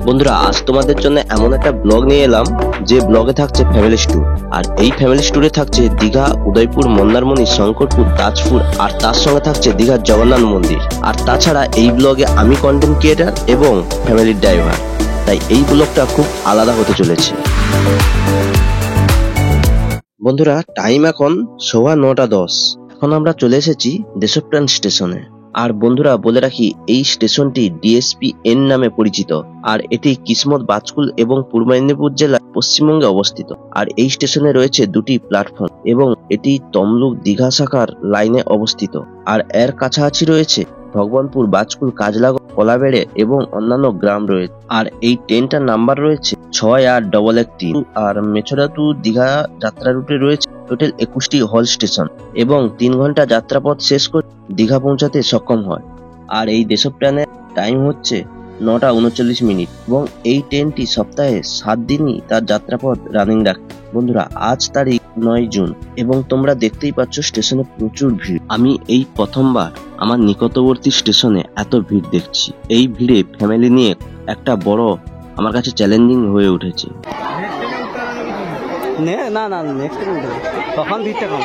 বন্ধুরা, আজ তোমাদের জন্য এমন একটা ব্লগ নিয়ে এলাম যে ব্লগে থাকছে ফ্যামিলি ট্যুর। আর এই ফ্যামিলি ট্যুরে থাকছে দীঘা, উদয়পুর, মন্দারমণি, শঙ্করপুর, তাজপুর, আর তার সঙ্গে থাকছে দীঘার জগন্নাথ মন্দির। আর তাছাড়া এই ব্লগে আমি কন্টেন্ট ক্রিয়েটার এবং ফ্যামিলির ড্রাইভার, তাই এই ব্লগটা খুব আলাদা হতে চলেছে। বন্ধুরা, টাইম এখন 9:10। এখন আমরা চলে এসেছি দেশপ্রাণ স্টেশনে। আর বন্ধুরা বলে রাখি, এই স্টেশনটি ডিএসপি এন নামে পরিচিত। আর এটি কিসমত বাজকুল এবং পূর্ব মেদিনীপুর জেলার পশ্চিমবঙ্গে অবস্থিত। আর এই স্টেশনে রয়েছে দুটি প্ল্যাটফর্ম এবং এটি তমলুক দীঘা শাখার লাইনে অবস্থিত। আর এর কাছাকাছি রয়েছে ভগবানপুর, বাজকুল, কাজলাগড়, কলাবেড়ে এবং অন্যান্য গ্রাম রয়েছে। আর এই ট্রেনটার নাম্বার রয়েছে 68113। আর মেছড়া টু দীঘা যাত্রা রুটে রয়েছে টোটাল 21টি হল স্টেশন এবং 3 ঘন্টা যাত্রাপথ শেষ করে দীঘা পৌঁছাতে সক্ষম হয়। আর এই দেশপ্রাণের টাইম হচ্ছে 9:39 এবং এই ট্রেনটি সপ্তাহে 7 দিনই তার যাত্রাপথ রানিং রাখে। বন্ধুরা, আজ তারিখ 9 জুন এবং তোমরা দেখতেই পাচ্ছ স্টেশনে প্রচুর ভিড়। আমি এই প্রথমবার আমার নিকটবর্তী স্টেশনে এত ভিড় দেখছি। এই ভিড়ে ফ্যামিলি নিয়ে একটা বড় আমার কাছে চ্যালেঞ্জিং হয়ে উঠেছে। না না নেক্সট তখন ভিড়টা কম।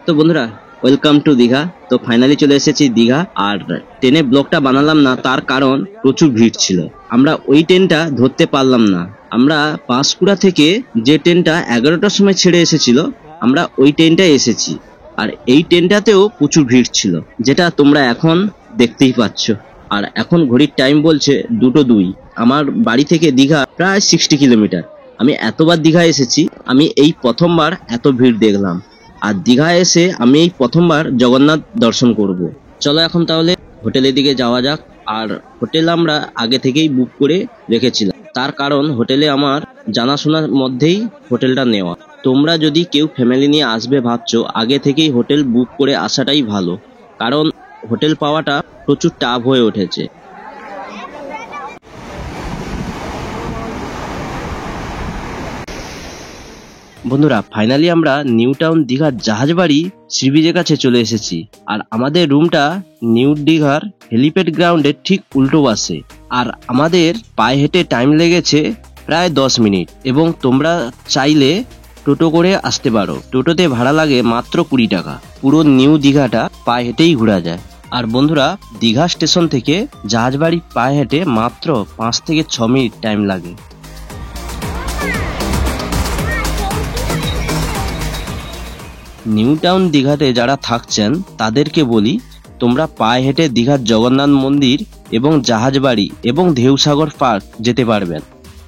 তো বন্ধুরা, ওয়েলকাম টু দীঘা। তো ফাইনালি চলে এসেছি দীঘা। আর ট্রেনে ব্লগটা বানালাম না, তার কারণ প্রচুর ভিড় ছিল। আমরা ওই ট্রেনটা ধরতে পারলাম না। আমরা পাঁশকুড়া থেকে যে ট্রেনটা 11টার সময় ছেড়ে এসেছিল, আমরা ওই ট্রেনটায় এসেছি। আর এই ট্রেনটাতেও প্রচুর ভিড় ছিল, যেটা তোমরা এখন দেখতেই পাচ্ছ। আর এখন ঘড়ির টাইম বলছে 2:02। আমার বাড়ি থেকে দীঘা প্রায় 60 কিলোমিটার। আমি এতবার দীঘা এসেছি, আমি এই প্রথমবার এত ভিড় দেখলাম। আর দীঘা এসে আমি এই প্রথমবার জগন্নাথ দর্শন করব। চলো এখন তাহলে হোটেলের দিকে যাওয়া যাক। আর হোটেল আমরা আগে থেকেই বুক করে রেখেছিলাম, তার কারণ হোটেলে আমার জানাশোনার মধ্যেই হোটেলটা নেওয়া। তোমরা যদি কেউ ফ্যামিলি নিয়ে আসবে ভাবছো, আগে থেকেই হোটেল বুক করে আসাটাই ভালো, কারণ হোটেল পাওয়াটা প্রচুর টাফ হয়ে উঠেছে। বন্ধুরা, ফাইনালি আমরা নিউ টাউন দীঘার জাহাজবাড়ি সি বিচের কাছে চলে এসেছি। আর আমাদের রুমটা নিউ দীঘার হেলিপ্যাড গ্রাউন্ডের ঠিক উল্টো পাশে। আর আমাদের পায়ে হেঁটে টাইম লেগেছে প্রায় 10 মিনিট। এবং তোমরা চাইলে টোটো করে আসতে পারো। টোটোতে ভাড়া লাগে মাত্র 20 টাকা। পুরো নিউ দীঘাটা পায়ে হেঁটেই ঘোরা যায়। আর বন্ধুরা, দীঘা স্টেশন থেকে জাহাজবাড়ি পায়ে হেঁটে মাত্র 5 থেকে 6 মিনিট টাইম লাগে। নিউ টাউন দীঘাতে যারা থাকছেন তাদেরকে বলি, তোমরা পায়ে হেঁটে দীঘার জগন্নাথ মন্দির এবং জাহাজবাড়ি এবং ঢেউসাগর পার্ক যেতে পারবেন।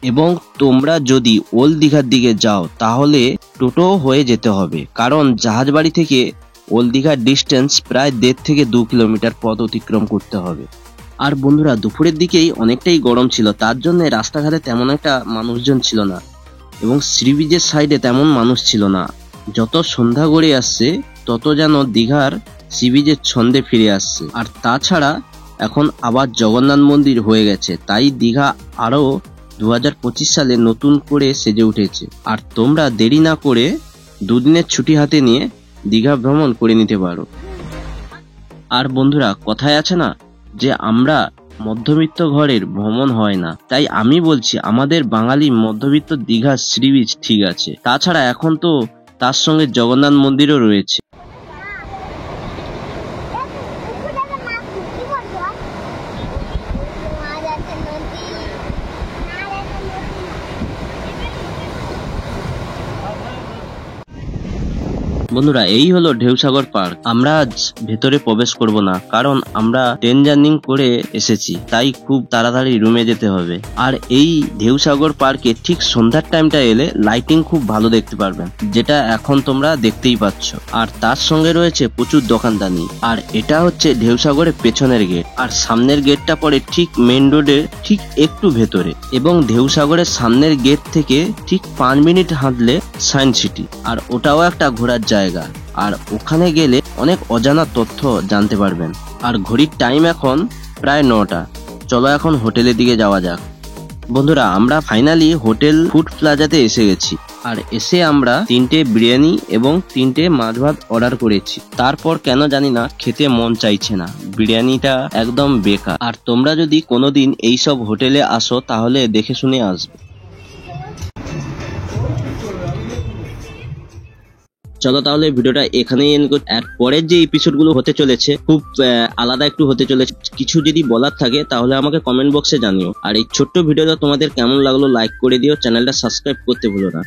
এবং তোমরা যদি ওল্ড দীঘার দিকে যাও তাহলে টোটো হয়ে যেতে হবে, কারণ জাহাজবাড়ি থেকে ওল্ড দীঘার ডিস্টেন্স প্রায় 1.5 থেকে 2 কিলোমিটার পথ অতিক্রম করতে হবে। আর বন্ধুরা, দুপুরের দিকেই অনেকটাই গরম ছিল, তার জন্য রাস্তাঘাটে তেমন একটা মানুষজন ছিল না এবং সি বিচের সাইডে তেমন মানুষ ছিল না। যত সন্ধ্যা গড়িয়ে আসছে তত যেন দীঘার সি বিচের ছন্দে ফিরে আসছে। আর তাছাড়া এখন আবার জগন্নাথ মন্দির হয়ে গেছে, তাই দীঘা আরো 2025 সালে নতুন করে সেজে উঠেছে। আর তোমরা দেরি না করে 2 দিনের ছুটি হাতে নিয়ে দীঘা ভ্রমণ করে নিতে পারো। আর বন্ধুরা, কথায় আছে না যে আমরা মধ্যবিত্ত ঘরের ভ্রমণ হয় না, তাই আমি বলছি আমাদের বাঙালি মধ্যবিত্ত দীঘা সি বিচ ঠিক আছে। তাছাড়া এখন তো তার সঙ্গে জগন্নাথ মন্দিরও রয়েছে। বন্ধুরা, এই হলো ঢেউসাগর পার্ক। আমরা আজ ভেতরে প্রবেশ করব না, কারণ আমরা ট্রেন জার্নি করে এসেছি, তাই খুব তাড়াতাড়ি রুমে যেতে হবে। আর এই ঢেউসাগর পার্কে ঠিক সন্ধ্যার টাইমটা এলে লাইটিং খুব ভালো দেখতে পারবেন, যেটা এখন তোমরা দেখতেই পাচ্ছ। আর তার সঙ্গে রয়েছে প্রচুর দোকানদানি। আর এটা হচ্ছে ঢেউসাগরের পেছনের গেট। আর সামনের গেটটা পড়ে ঠিক মেন রোডের ঠিক একটু ভেতরে। এবং ঢেউসাগরের সামনের গেট থেকে ঠিক 5 মিনিট হাঁটলে সায়েন্স সিটি, আর ওটাও একটা ঘোরার জায়গা। আর ওখানে গেলে অনেক অজানা তথ্য জানতে পারবেন। আর ঘড়ির টাইম এখন প্রায় 9টা। চলো এখন হোটেলের দিকে যাওয়া যাক। বন্ধুরা আমরা ফাইনালি হোটেল ফুড প্লাজাতে এসে গেছি। আর এসে আমরা 3টে বিরিয়ানি এবং 3টে মাছ ভাত অর্ডার করেছি। তারপর কেন জানি না খেতে মন চাইছে না, বিরিয়ানিটা একদম বেকার। আর তোমরা যদি কোনোদিন এইসব হোটেলে আসো তাহলে দেখে শুনে আসবে। চলো তাহলে ভিডিওটা এখানেই এন্ড করি। আর পরের যে এপিসোড গুলো হতে চলেছে খুব আলাদা একটু হতে চলেছে। কিছু যদি বলার থাকে তাহলে আমাকে কমেন্ট বক্সে জানিও। আর এই ছোট্ট ভিডিওটা তোমাদের কেমন লাগলো লাইক করে দিও, চ্যানেলটা সাবস্ক্রাইব করতে ভুলো না।